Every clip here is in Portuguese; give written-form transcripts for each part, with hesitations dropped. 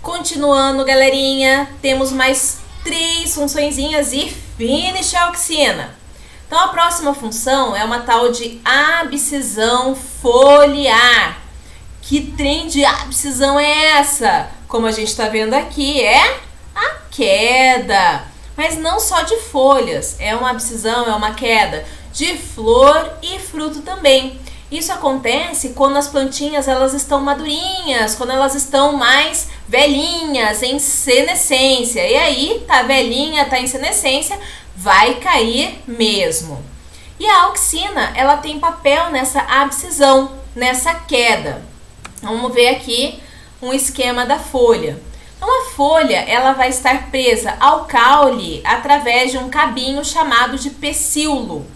Continuando, galerinha, temos mais 3 funçõezinhas e finish a auxina. Então, a próxima função é uma tal de abscisão foliar. Que trem de abscisão é essa? Como a gente está vendo aqui, é a queda. Mas não só de folhas, é uma abscisão, é uma queda de flor e fruto também. Isso acontece quando as plantinhas elas estão madurinhas, quando elas estão mais velhinhas, em senescência. E aí, tá velhinha, tá em senescência, vai cair mesmo. E a auxina, ela tem papel nessa abscisão, nessa queda. Vamos ver aqui um esquema da folha. Então, a folha ela vai estar presa ao caule através de um cabinho chamado de pecíolo.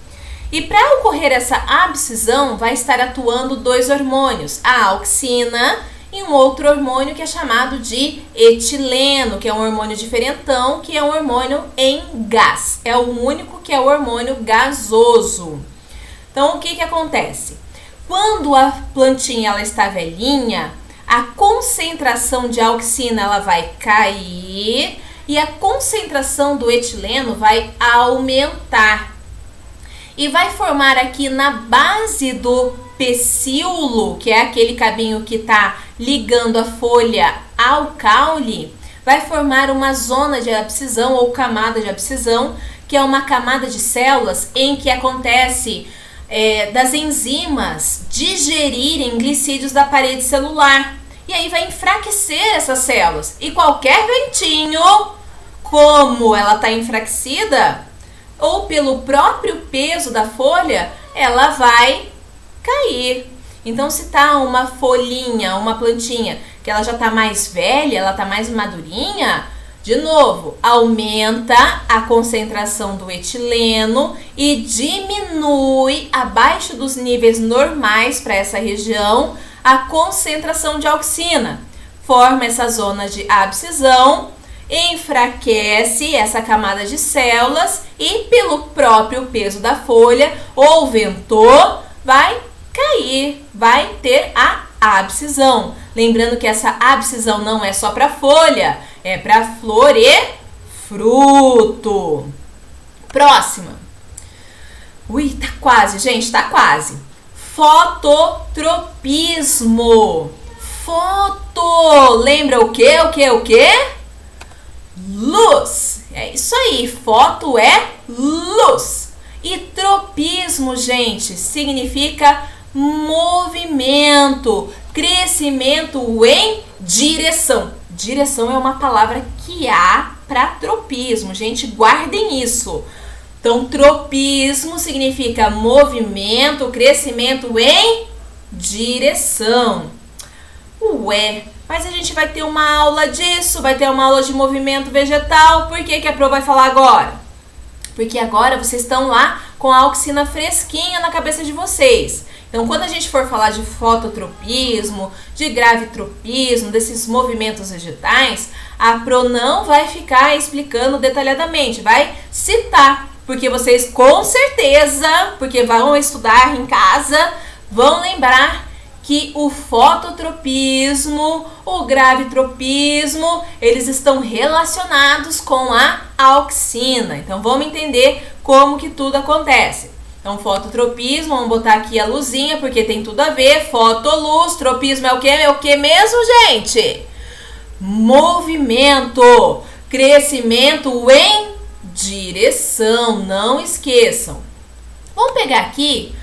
E para ocorrer essa abscisão, vai estar atuando 2 hormônios, a auxina e um outro hormônio que é chamado de etileno, que é um hormônio diferentão, que é um hormônio em gás. É o único que é o hormônio gasoso. Então, o que acontece? Quando a plantinha ela está velhinha, a concentração de auxina ela vai cair e a concentração do etileno vai aumentar. E vai formar aqui na base do pecíolo, que é aquele cabinho que está ligando a folha ao caule, vai formar uma zona de abscisão ou camada de abscisão, que é uma camada de células em que acontece das enzimas digerirem glicídios da parede celular. E aí vai enfraquecer essas células. E qualquer ventinho, como ela está enfraquecida, ou pelo próprio peso da folha, ela vai cair. Então, se tá uma folhinha, uma plantinha, que ela já tá mais velha, ela tá mais madurinha, de novo, aumenta a concentração do etileno e diminui abaixo dos níveis normais para essa região a concentração de auxina. Forma essa zona de abscisão, enfraquece essa camada de células e pelo próprio peso da folha ou ventou, vai cair, vai ter a abscisão. Lembrando que essa abscisão não é só para folha, é para flor e fruto. Próxima. Ui, tá quase, gente, tá quase. Fototropismo. Foto, lembra o quê? Luz. É isso aí, foto é luz. E tropismo, gente, significa movimento, crescimento em direção. Direção é uma palavra que há para tropismo, gente, guardem isso. Então, tropismo significa movimento, crescimento em direção. Ué, mas a gente vai ter uma aula disso, vai ter uma aula de movimento vegetal. Por que a Pro vai falar agora? Porque agora vocês estão lá com a auxina fresquinha na cabeça de vocês. Então, quando a gente for falar de fototropismo, de gravitropismo, desses movimentos vegetais, a Pro não vai ficar explicando detalhadamente, vai citar, porque vocês com certeza, porque vão estudar em casa, vão lembrar que o fototropismo, o gravitropismo, eles estão relacionados com a auxina. Então, vamos entender como que tudo acontece. Então, fototropismo, vamos botar aqui a luzinha, porque tem tudo a ver. Fotoluz, tropismo é o quê? É o que mesmo, gente? Movimento, crescimento em direção, não esqueçam. Vamos pegar aqui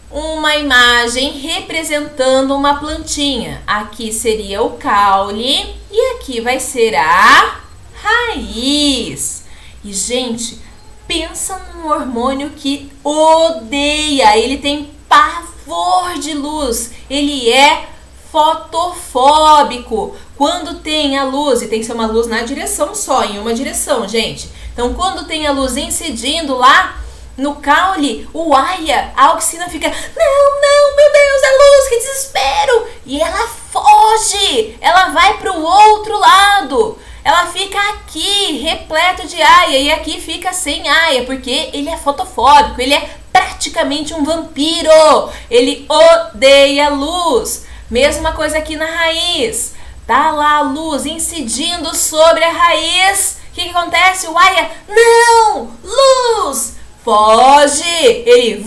uma imagem representando uma plantinha. Aqui seria o caule e aqui vai ser a raiz. E, gente, pensa num hormônio que odeia, ele tem pavor de luz, ele é fotofóbico. Quando tem a luz, e tem que ser uma luz na direção só, em uma direção, gente. Então, quando tem a luz incidindo lá no caule, a auxina fica, não, meu Deus, a luz, que desespero! E ela foge, ela vai para o outro lado. Ela fica aqui, repleto de aia, e aqui fica sem aia, porque ele é fotofóbico, ele é praticamente um vampiro. Ele odeia luz. Mesma coisa aqui na raiz. Tá lá a luz incidindo sobre a raiz. O que acontece? O Aya, não! Luz! Foge! Ele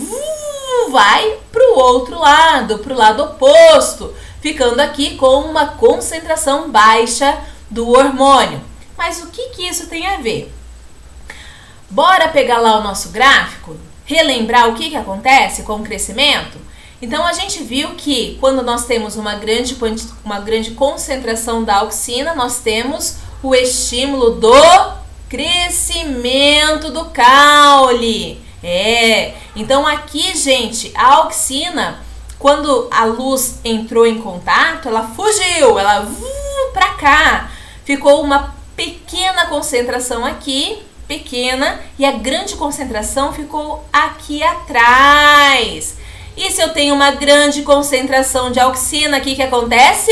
vai para o outro lado, para o lado oposto, ficando aqui com uma concentração baixa do hormônio. Mas o que isso tem a ver? Bora pegar lá o nosso gráfico, relembrar o que acontece com o crescimento? Então, a gente viu que quando nós temos uma grande concentração da auxina, nós temos o estímulo do crescimento do caule. Então aqui, gente, a auxina, quando a luz entrou em contato, ela fugiu, ela para cá. Ficou uma pequena concentração aqui, pequena, e a grande concentração ficou aqui atrás. E se eu tenho uma grande concentração de auxina, o que acontece?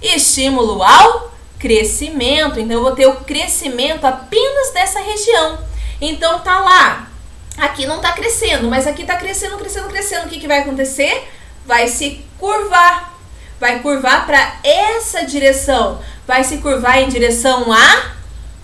Estímulo ao crescimento. Então, eu vou ter o crescimento apenas dessa região. Então, tá lá. Aqui não tá crescendo, mas aqui tá crescendo, crescendo, crescendo. O que vai acontecer? Vai se curvar. Vai curvar para essa direção. Vai se curvar em direção à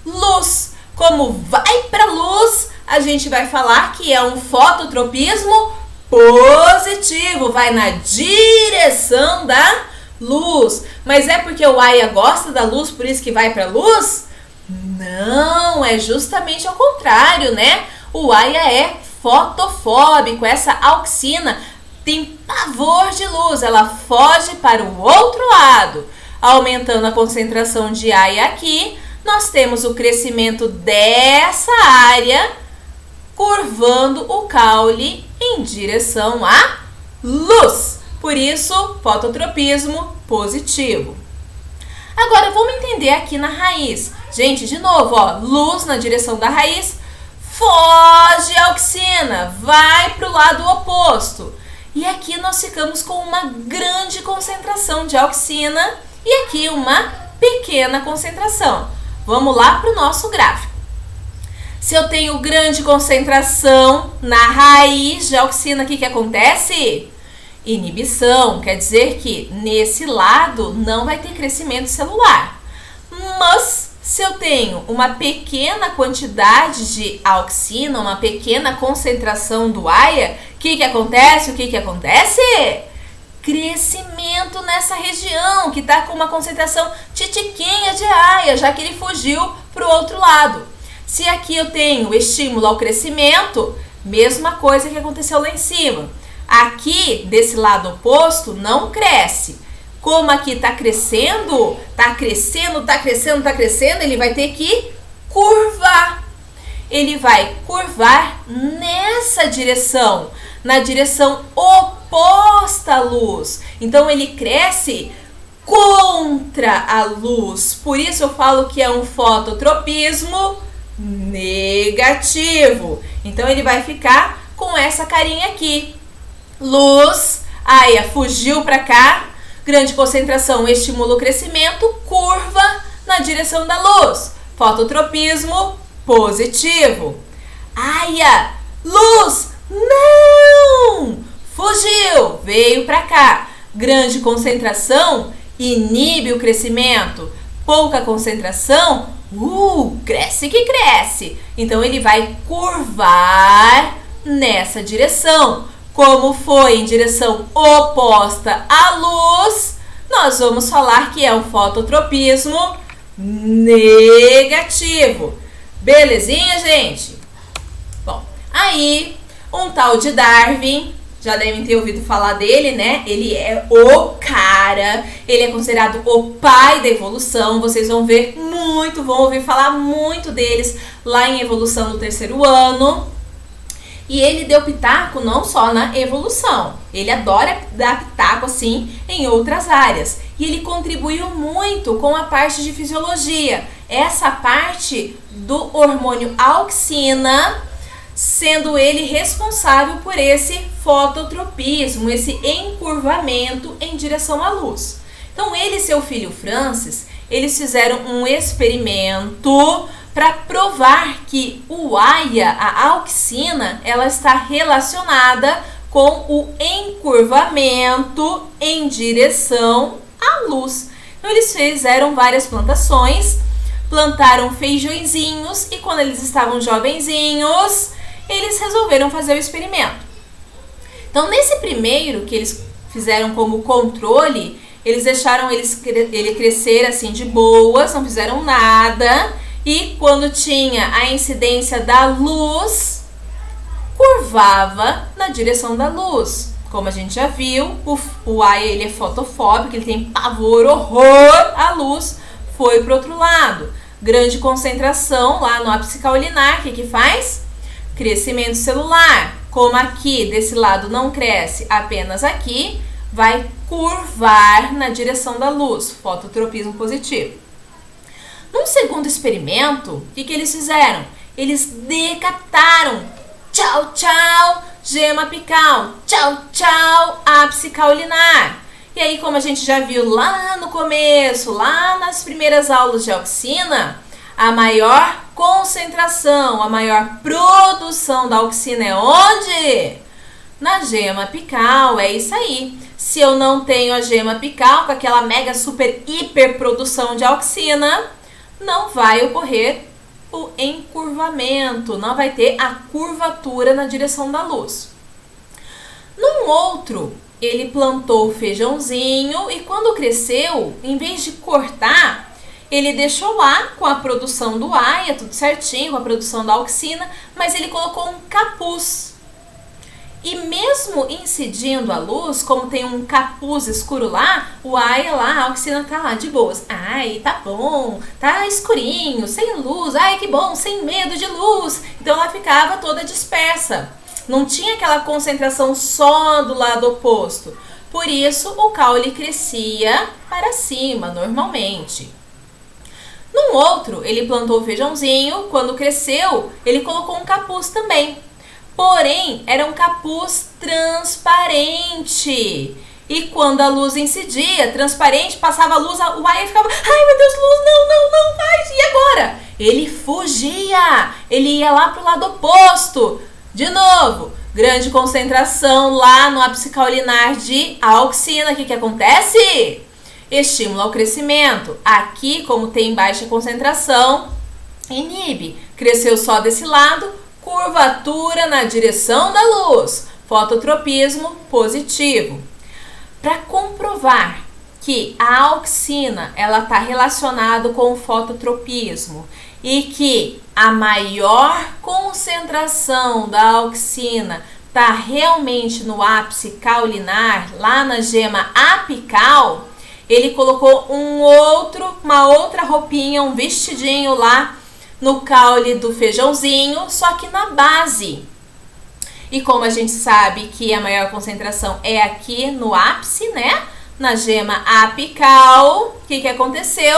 luz. Como vai para a luz, a gente vai falar que é um fototropismo positivo. Vai na direção da luz. Mas é porque o Aya gosta da luz, por isso que vai para a luz? Não, é justamente ao contrário, né? O Aya é fotofóbico, essa auxina tem pavor de luz, ela foge para o outro lado. Aumentando a concentração de Aya aqui, nós temos o crescimento dessa área, curvando o caule em direção à luz. Por isso, fototropismo positivo. Agora, vamos entender aqui na raiz. Gente, de novo, ó, luz na direção da raiz, foge a auxina, vai para o lado oposto. E aqui nós ficamos com uma grande concentração de auxina e aqui uma pequena concentração. Vamos lá para o nosso gráfico. Se eu tenho grande concentração na raiz de auxina, o que acontece? Inibição, quer dizer que nesse lado não vai ter crescimento celular. Mas se eu tenho uma pequena quantidade de auxina, uma pequena concentração do Aya, o que acontece? O que acontece? Crescimento nessa região, que está com uma concentração titiquinha de Aya, já que ele fugiu para o outro lado. Se aqui eu tenho estímulo ao crescimento, mesma coisa que aconteceu lá em cima. Aqui, desse lado oposto, não cresce. Como aqui está crescendo, ele vai ter que curvar. Ele vai curvar nessa direção, na direção oposta à luz. Então, ele cresce contra a luz. Por isso eu falo que é um fototropismo negativo. Então, ele vai ficar com essa carinha aqui. Luz, Aya fugiu para cá, grande concentração estimula o crescimento, curva na direção da luz. Fototropismo positivo. Aya, luz, não! Fugiu, veio para cá. Grande concentração inibe o crescimento. Pouca concentração, cresce que cresce. Então ele vai curvar nessa direção. Como foi em direção oposta à luz, nós vamos falar que é um fototropismo negativo. Belezinha, gente? Bom, aí um tal de Darwin, já devem ter ouvido falar dele, né? Ele é o cara, ele é considerado o pai da evolução. Vocês vão ouvir falar muito deles lá em Evolução do Terceiro Ano. E ele deu pitaco não só na evolução, ele adora dar pitaco assim em outras áreas. E ele contribuiu muito com a parte de fisiologia, essa parte do hormônio auxina, sendo ele responsável por esse fototropismo, esse encurvamento em direção à luz. Então ele e seu filho Francis, eles fizeram um experimento para provar que o Aya, a auxina, ela está relacionada com o encurvamento em direção à luz. Então eles fizeram várias plantações, plantaram feijõezinhos e quando eles estavam jovenzinhos, eles resolveram fazer o experimento. Então nesse primeiro que eles fizeram como controle, eles deixaram ele crescer assim de boas, não fizeram nada. E quando tinha a incidência da luz, curvava na direção da luz. Como a gente já viu, o Aya ele é fotofóbico, ele tem pavor, horror à luz, foi para o outro lado. Grande concentração lá no ápice caulinar, o que faz? Crescimento celular. Como aqui desse lado não cresce, apenas aqui, vai curvar na direção da luz, fototropismo positivo. Num segundo experimento, o que eles fizeram? Eles decapitaram, tchau, tchau, gema apical, tchau, tchau, ápice caulinar. E aí, como a gente já viu lá no começo, lá nas primeiras aulas de auxina, a maior concentração, a maior produção da auxina é onde? Na gema apical, é isso aí. Se eu não tenho a gema apical com aquela mega super hiper produção de auxina, não vai ocorrer o encurvamento, não vai ter a curvatura na direção da luz. Num outro, ele plantou o feijãozinho e quando cresceu, em vez de cortar, ele deixou lá com a produção do Aya, tudo certinho, com a produção da auxina, mas ele colocou um capuz. E mesmo incidindo a luz, como tem um capuz escuro lá, o Aya lá, a auxina tá lá de boas. Ai, tá bom, tá escurinho, sem luz, ai que bom, sem medo de luz. Então ela ficava toda dispersa. Não tinha aquela concentração só do lado oposto. Por isso o caule crescia para cima, normalmente. Num outro, ele plantou o feijãozinho, quando cresceu, ele colocou um capuz também. Porém, era um capuz transparente. E quando a luz incidia, transparente, passava a luz, o Aya ficava, ai meu Deus, luz, não, vai, e agora? Ele fugia, ele ia lá pro lado oposto. De novo, grande concentração lá no ápice caulinar de auxina. O que acontece? Estímulo ao crescimento. Aqui, como tem baixa concentração, inibe. Cresceu só desse lado, curvatura na direção da luz, fototropismo positivo. Para comprovar que a auxina ela está relacionada com o fototropismo e que a maior concentração da auxina está realmente no ápice caulinar, lá na gema apical, ele colocou uma outra roupinha, um vestidinho lá no caule do feijãozinho, só que na base. E como a gente sabe que a maior concentração é aqui no ápice, né? Na gema apical, o que aconteceu?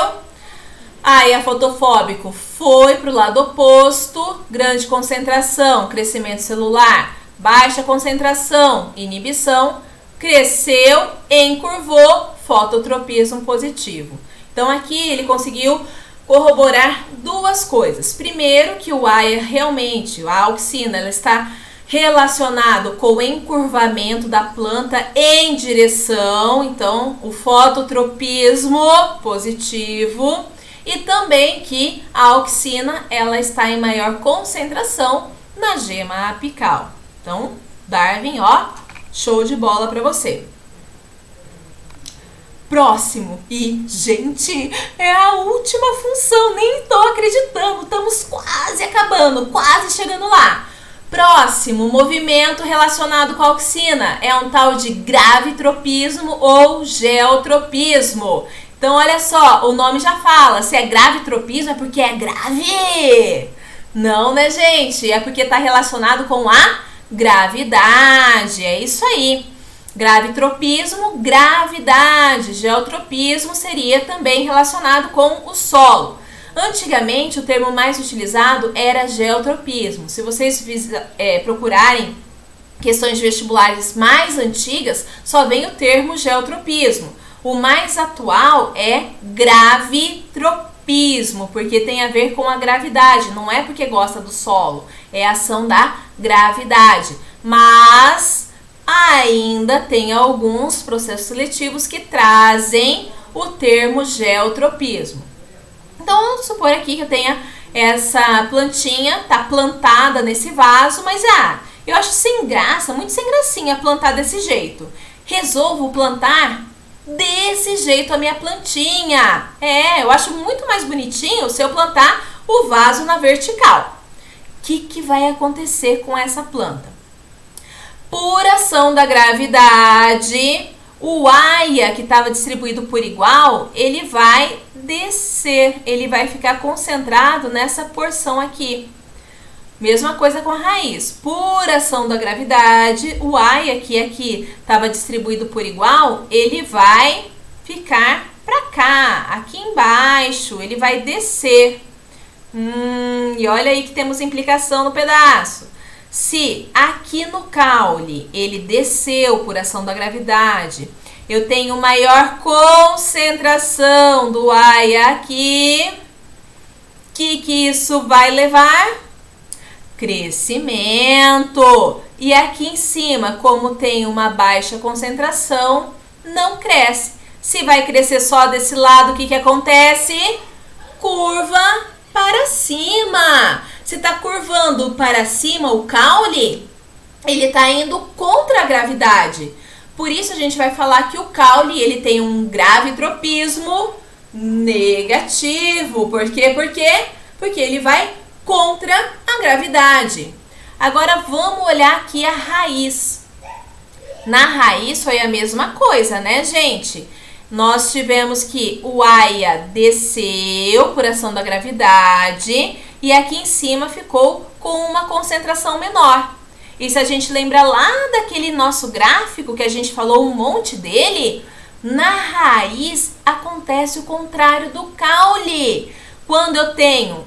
Aya fotofóbico foi para o lado oposto, grande concentração, crescimento celular, baixa concentração, inibição, cresceu, encurvou, fototropismo positivo. Então aqui ele conseguiu corroborar duas coisas. Primeiro, que o Aya realmente, a auxina, ela está relacionado com o encurvamento da planta em direção, então o fototropismo positivo, e também que a auxina ela está em maior concentração na gema apical. Então, Darwin, ó, show de bola para você. Próximo. E, gente, é a última função, nem tô acreditando, estamos quase acabando, quase chegando lá. Próximo, movimento relacionado com a auxina, é um tal de gravitropismo ou geotropismo. Então, olha só, o nome já fala, se é gravitropismo é porque é grave. Não, né, gente? É porque está relacionado com a gravidade, é isso aí. Gravitropismo, gravidade. Geotropismo seria também relacionado com o solo. Antigamente, o termo mais utilizado era geotropismo. Se vocês procurarem questões de vestibulares mais antigas, só vem o termo geotropismo. O mais atual é gravitropismo, porque tem a ver com a gravidade. Não é porque gosta do solo, é a ação da gravidade. Mas ainda tem alguns processos seletivos que trazem o termo geotropismo. Então, vamos supor aqui que eu tenha essa plantinha, tá plantada nesse vaso, mas eu acho sem graça, muito sem gracinha plantar desse jeito. Resolvo plantar desse jeito a minha plantinha. Eu acho muito mais bonitinho se eu plantar o vaso na vertical. O que vai acontecer com essa planta? Por ação da gravidade, o aia que estava distribuído por igual, ele vai descer, ele vai ficar concentrado nessa porção aqui. Mesma coisa com a raiz. Por ação da gravidade, o aia que aqui estava distribuído por igual, ele vai ficar para cá, aqui embaixo, ele vai descer. E olha aí que temos implicação no pedaço. Se aqui no caule ele desceu por ação da gravidade, eu tenho maior concentração do aia aqui, que isso vai levar? Crescimento. E aqui em cima, como tem uma baixa concentração, não cresce. Se vai crescer só desse lado, o que acontece? Curva para cima. Se está curvando para cima o caule, ele está indo contra a gravidade. Por isso a gente vai falar que o caule ele tem um gravitropismo negativo. Por quê? Porque ele vai contra a gravidade. Agora vamos olhar aqui a raiz. Na raiz foi a mesma coisa, né, gente? Nós tivemos que o aia desceu por ação da gravidade e aqui em cima ficou com uma concentração menor. E se a gente lembra lá daquele nosso gráfico que a gente falou um monte dele, na raiz acontece o contrário do caule. Quando eu tenho,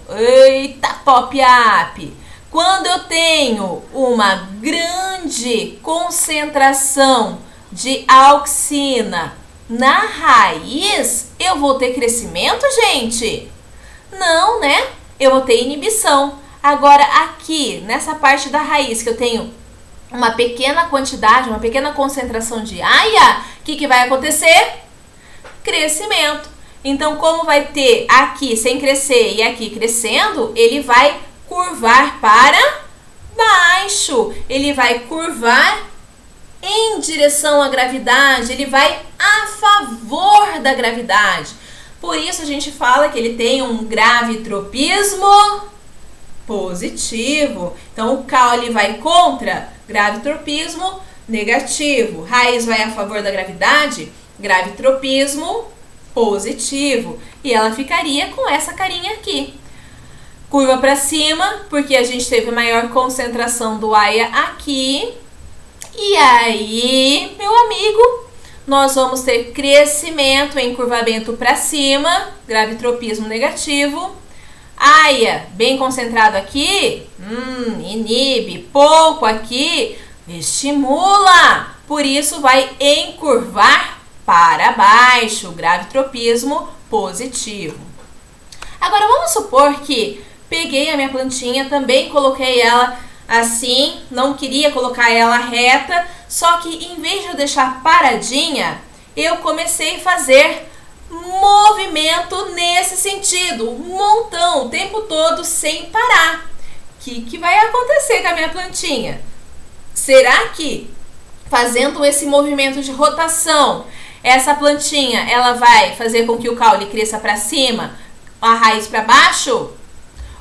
quando eu tenho uma grande concentração de auxina na raiz, eu vou ter crescimento, gente? Não, né? Eu vou ter inibição. Agora, aqui, nessa parte da raiz, que eu tenho uma pequena quantidade, uma pequena concentração de aia, o que vai acontecer? Crescimento. Então, como vai ter aqui sem crescer e aqui crescendo, ele vai curvar para baixo. Ele vai curvar em direção à gravidade, ele vai a favor da gravidade. Por isso a gente fala que ele tem um gravitropismo positivo. Então o caule vai contra, gravitropismo negativo. Raiz vai a favor da gravidade, gravitropismo positivo. E ela ficaria com essa carinha aqui. Curva para cima, porque a gente teve maior concentração do aia aqui. E aí, meu amigo, nós vamos ter crescimento, encurvamento para cima, gravitropismo negativo. Aia, bem concentrado aqui, inibe. Pouco aqui, estimula. Por isso, vai encurvar para baixo, gravitropismo positivo. Agora, vamos supor que peguei a minha plantinha, também coloquei ela assim, não queria colocar ela reta, só que em vez de eu deixar paradinha, eu comecei a fazer movimento nesse sentido, um montão, o tempo todo sem parar. O que vai acontecer com a minha plantinha? Será que fazendo esse movimento de rotação, essa plantinha ela vai fazer com que o caule cresça para cima, a raiz para baixo?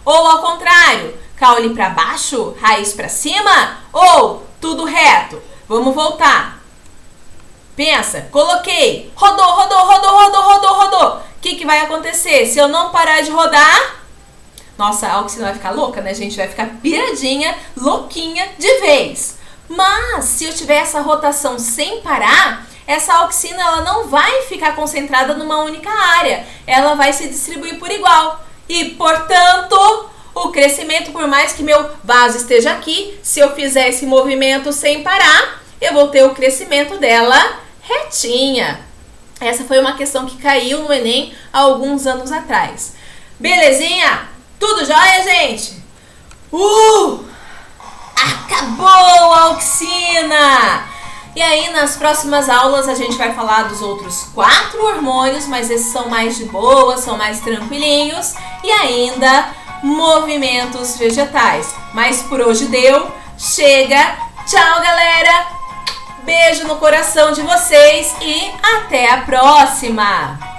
Ou ao contrário, caule para baixo, raiz para cima? Ou tudo reto? Vamos voltar. Pensa, coloquei, rodou. O que vai acontecer? Se eu não parar de rodar, nossa, a auxina vai ficar louca, né, gente? Vai ficar piradinha, louquinha de vez. Mas, se eu tiver essa rotação sem parar, essa auxina ela não vai ficar concentrada numa única área. Ela vai se distribuir por igual. E, portanto, o crescimento, por mais que meu vaso esteja aqui, se eu fizer esse movimento sem parar, eu vou ter o crescimento dela retinha. Essa foi uma questão que caiu no Enem há alguns anos atrás. Belezinha? Tudo jóia, gente? Acabou a auxina! E aí, nas próximas aulas, a gente vai falar dos outros 4 hormônios, mas esses são mais de boa, são mais tranquilinhos. E ainda, movimentos vegetais. Mas por hoje deu. Chega. Tchau, galera. Beijo no coração de vocês e até a próxima.